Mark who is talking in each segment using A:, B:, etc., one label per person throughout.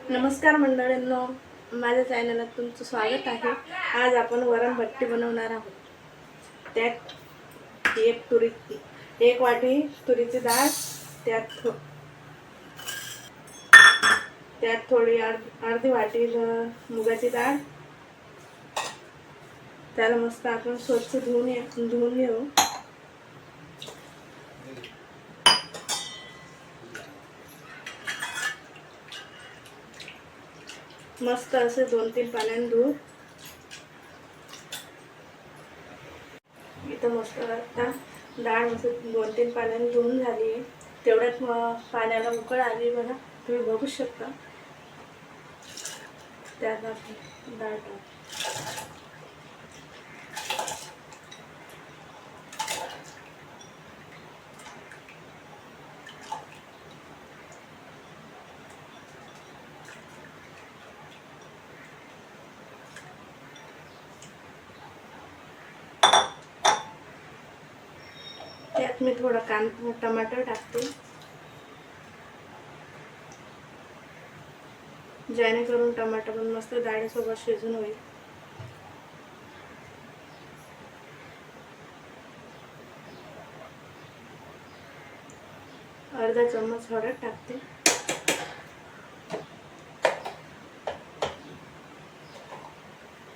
A: नमस्कार मंडळींनो, माझ्या चॅनलात तुमचं स्वागत आहे. आज आपण वरणभट्टी बनवणार आहोत. त्यात एक वाटी तुरीची डाळ, त्यात थोडी अर्धी वाटी मुगाची डाळ. त्याला मस्त आपण स्वच्छ धुवून घेऊ. मस्त असे 2-3 पाण्याने धुवू. इथं मस्त आता डाळ मस्त 2-3 पाण्याने धुवून झाली आहे. तेवढ्यात पाण्याला उकळ आली बघा, तुम्ही बघू शकता. त्यात आपण डाळ त्यात मी थोडा टमाटर टाकते, जेणेकरून टमाटर पण मस्त डाळीसोबत शिजून होईल. अर्धा चम्मच हळद टाकते,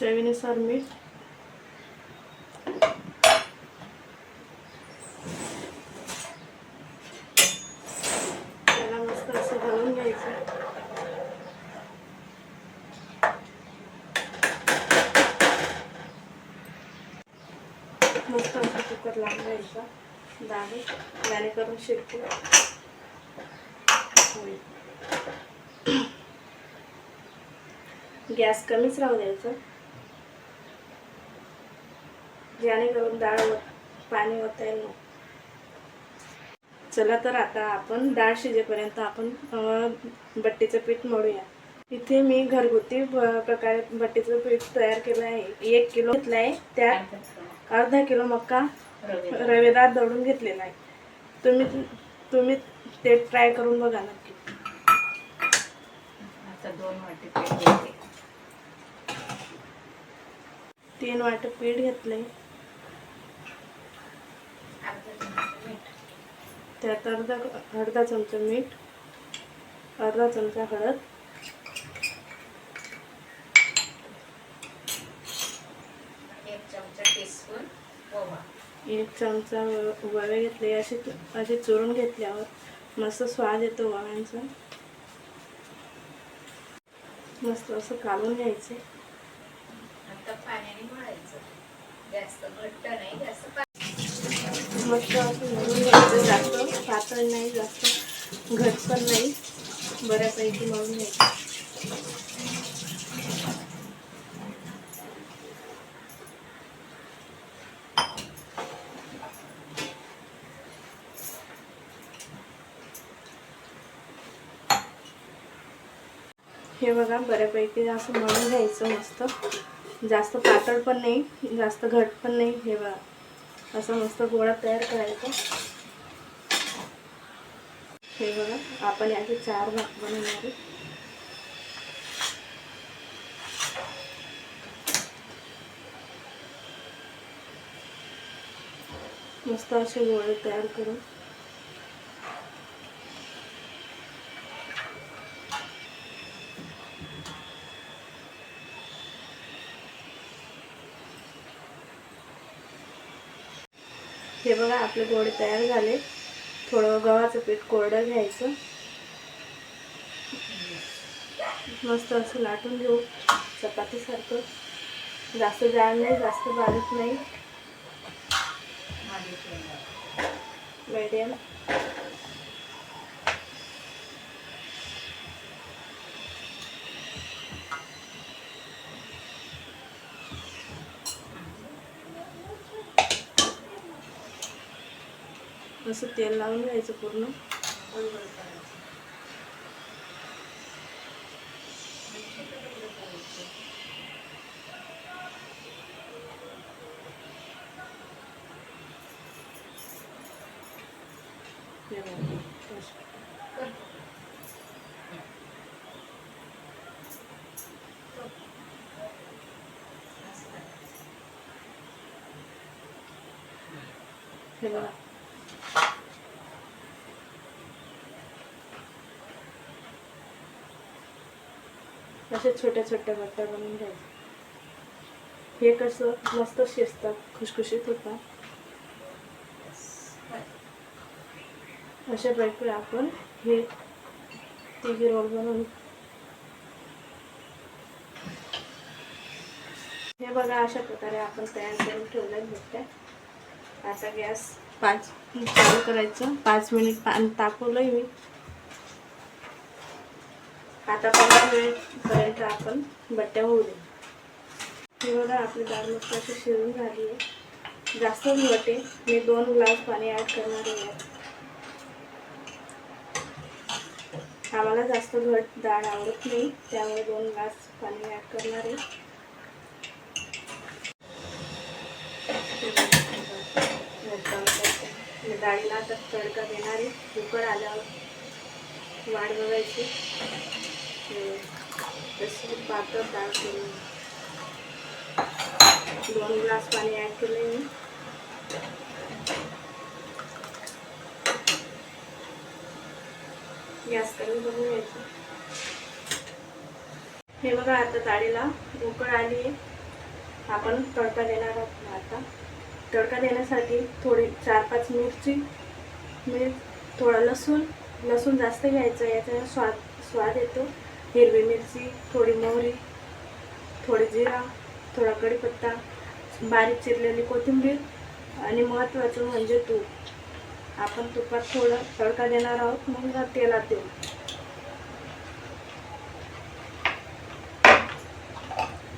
A: चवीनुसार मीठ, त्याला मस्त असं घालून घ्यायचं. मस्त असं कुकर लावून घ्यायचा, डाळ जेणेकरून शिजते. गॅस कमीच राहू द्यायचं, जेणेकरून पाणी ओतायला नको. चला तर आता आपण डाळ शिजेपर्यंत आपण बट्टीचं पीठ मळूया. इथे मी घरगुती प्रकारे बट्टीचं पीठ तयार केलं आहे. 1 किलो घेतलं आहे, त्यात अर्धा किलो मक्का रवेदार दळून घेतलेला आहे. तुम्ही ते ट्राय करून बघा नक्की.
B: आता 2 वाटी पीठ घेते.
A: 3 वाटी पीठ घेतलंय. त्यात अर्धा चमचा मीठ, अर्धा चमचा हळद,
B: 1 चमचा टीस्पून ओवा,
A: 1 चमचा ओवे घेतले. असे चुरून घेतल्यावर मस्त स्वाद येतो ओव्यांचा. मस्त असं काढून घ्यायचे.
B: आता पाण्याने मळायचं, जास्त घट्ट नाही, जास्त
A: मस्त असं मळून घ्यायचं. जास्त पातळ नाही, जास्त घट पण नाही, बऱ्यापैकी मळून घ्यायचं. हे बघा, बऱ्यापैकी असं मळून घ्यायचं. मस्त जास्त पातळ पण नाही, जास्त घट पण नाही. हे बघा, असं मस्त गोळा तयार करायचा. हे बघा, आपण याचे 4 भाग बनवणार आहे. मस्त असे गोळे तयार करून हे बघा, आपले गोळे तयार झाले. थोडं गव्हाचं पीठ कोरडं घ्यायचं, मस्त असं लाटून घेऊ चपातीसारखं. जास्त जाड नाही, जास्त बारीक नाही, मीडियम. असं तेल लावून घ्यायचं पूर्ण. हे बघा. अशा छोट्या छोट्या बट्ट्या बनवून घ्यायच्या. हे कसं मस्त शिजतात, खुशखुशीत होतात. अशा प्रकारे आपण हे तिघी रोल बनवून. हे बघा अशा प्रकारे आपण तयार करून ठेवलं भेटते. आता गॅस 5 चालू करायचं. 5 मिनिट पाणी तापवलंय मी. आता 15 मिनिटपर्यंत आपण बट्ट्या होऊ दे. हे बघा आपली डाळ मस्त अशी शिजून झाली आहे. जास्त घट आहे. मी 2 ग्लास पाणी ॲड करणार आहे. आम्हाला जास्त घट डाळ आवडत नाही, त्यामुळे 2 ग्लास पाणी ॲड करणार आहे. डाळीला आता तडका देणार आहे. कुकर आल्यावर वाट बघायची. तशी पातळ डाळ करून 2 ग्लास पाणी ॲड केले मी. गॅस कमी करून घ्यायचं. हे बघा आता डाळीला उकळ आली आहे. आपण तडका देणार आहोत. आता तडका देण्यासाठी थोडी 4-5 मिरची, थोडा लसूण जास्त घ्यायचं. याचा स्वाद येतो. हिरवी मिरची, थोडी मोहरी, थोडी जिरा, थोडा कढीपत्ता, बारीक चिरलेली कोथिंबीर आणि महत्त्वाचं म्हणजे तूप. आपण तुपात थोडं तडका देणार आहोत, मग तेलात देऊ.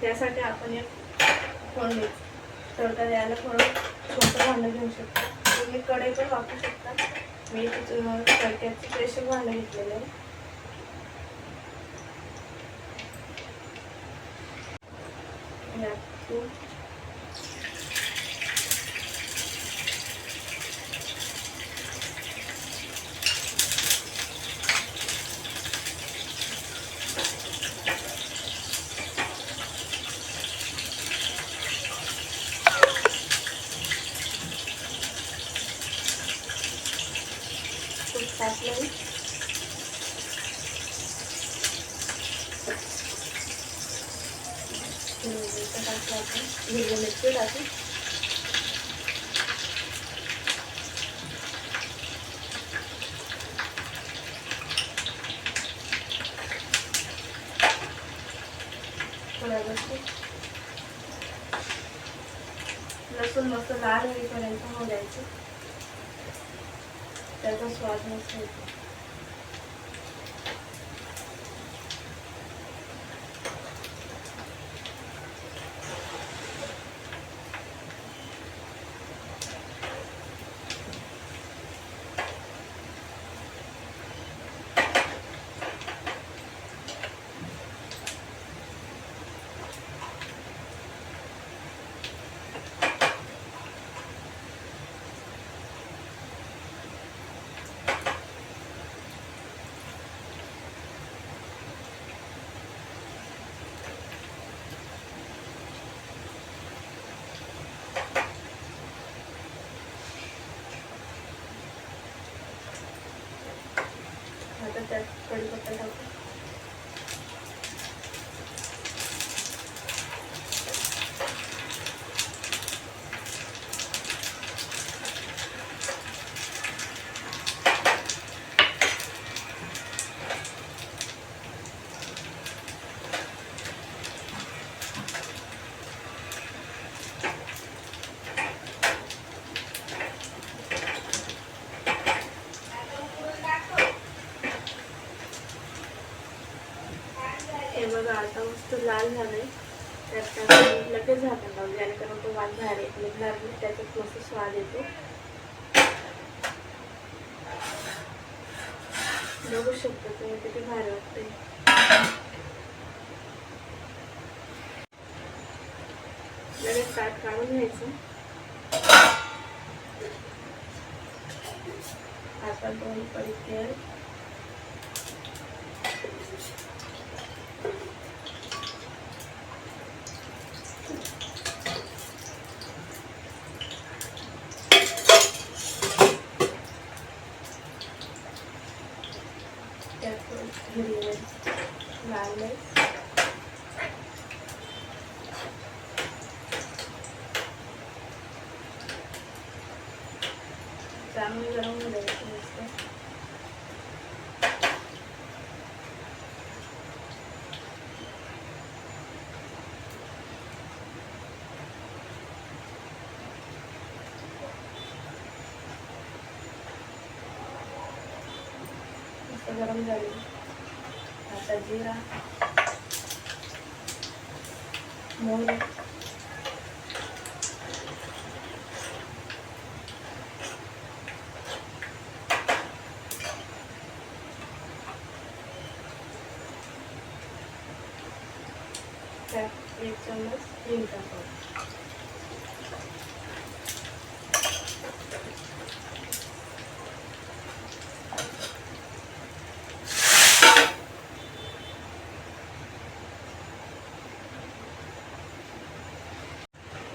A: त्यासाठी आपण एक फोडणी तडका द्यायला थोडं छोटं भांडं घेऊ शकतो. तुम्ही कढई पण वापरू शकता. मी तडक्याचं स्पेशल भांडं घेतलेलं आहे. टाकलं. हिरवी मिरची टाकू. थोडा लसूण मस्त लाल होईपर्यंत होऊ द्यायचं. त्याचा स्वाद मस्त येतो. आता त्यात कढीपत्ता टाकू. हे बघा आता मस्त लाल झालंय. त्यात लगेच झाकण लावून जेणेकरून तो वास बाहेर निघणार नाही. त्याच्यात मस्त स्वाद येतो. बघू शकता तुम्ही किती भारी वाटते. लगेच ताट काढून घ्यायचं. आता 2 पळी तेल, चांगलं आहे. चांगलं गरम द्यायचं मस्त. मस्त गरम झाली. आता जिरा, मोहरी, त्यात 1 चम्मच हिंग टाकावं.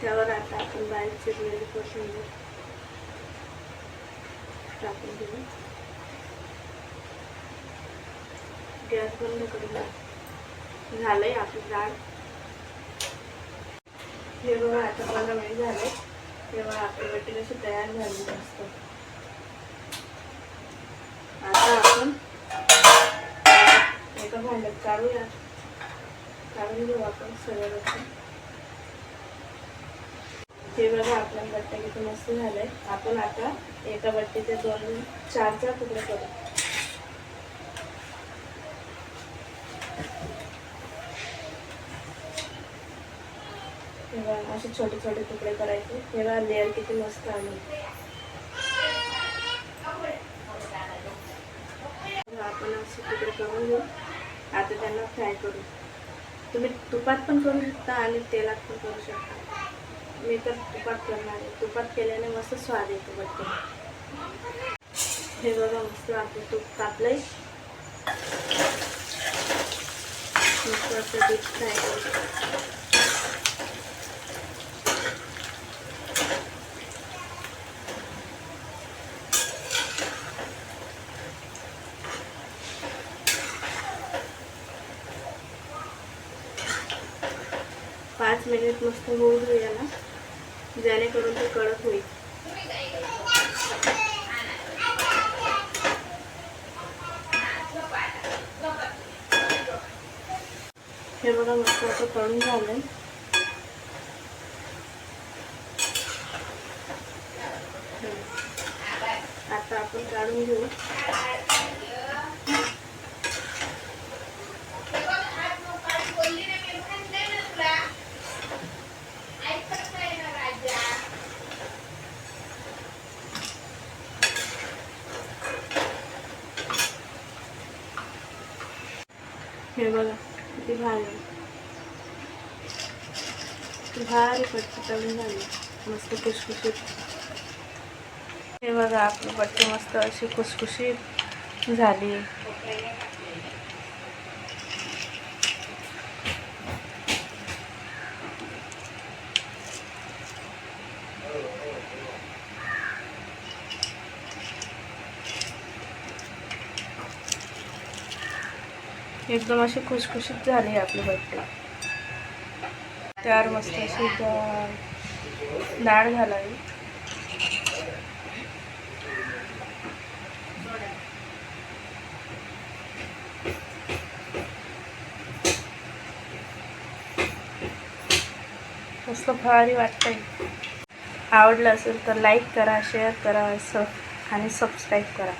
A: त्यावर आता आपण बारीक चिरलेली कोशिंबीर टाकून घेऊ. गॅस बंद करून झालंय आपली डाळ. हे बघा आता 15 मिनिट झाले. तेव्हा आपली बट्टी कशी तयार झाली असतं. आता आपण एका भांड्यात काढून घेऊ आपण सगळं. हे बघा आपल्या बट्ट्या किती मस्त झालंय. आपण आता एका बट्टीचे 2-4 तुकडे करू. तेव्हा असे छोटे छोटे तुकडे करायचे. तेव्हा लेअर किती मस्त आले. आपण असे तुकडे करून घेऊ. आता त्यांना फ्राय करू. तुम्ही तुपात पण करू शकता आणि तेलात पण करू शकता. मी तर तुपात करणार आहे. तुपात केल्याने मस्त स्वाद येतो बट्टे. हे बघा मस्त आपलं तूप तापलंय. मस्त असं डीप फ्राय करू. पाच मिनिट मस्त होऊ देऊया ना, जेणेकरून ते कडक होईल. हे बघा मस्त असं तळून झालंय. आता आपण काढून घेऊ. हे बघा किती भारी बट्टी तळून झाली. मस्त खुसखुशीत. हे बघा आपली बट्टी मस्त अशी खुसखुशीत झाली. एकदम अशी खुसखुशीत झाली आपली बट्टी. त्यावर मस्त अशी डाळ घालावी. मस्त भारी वाटतंय. आवडलं असेल तर लाईक करा, शेअर करा आणि सबस्क्राईब करा.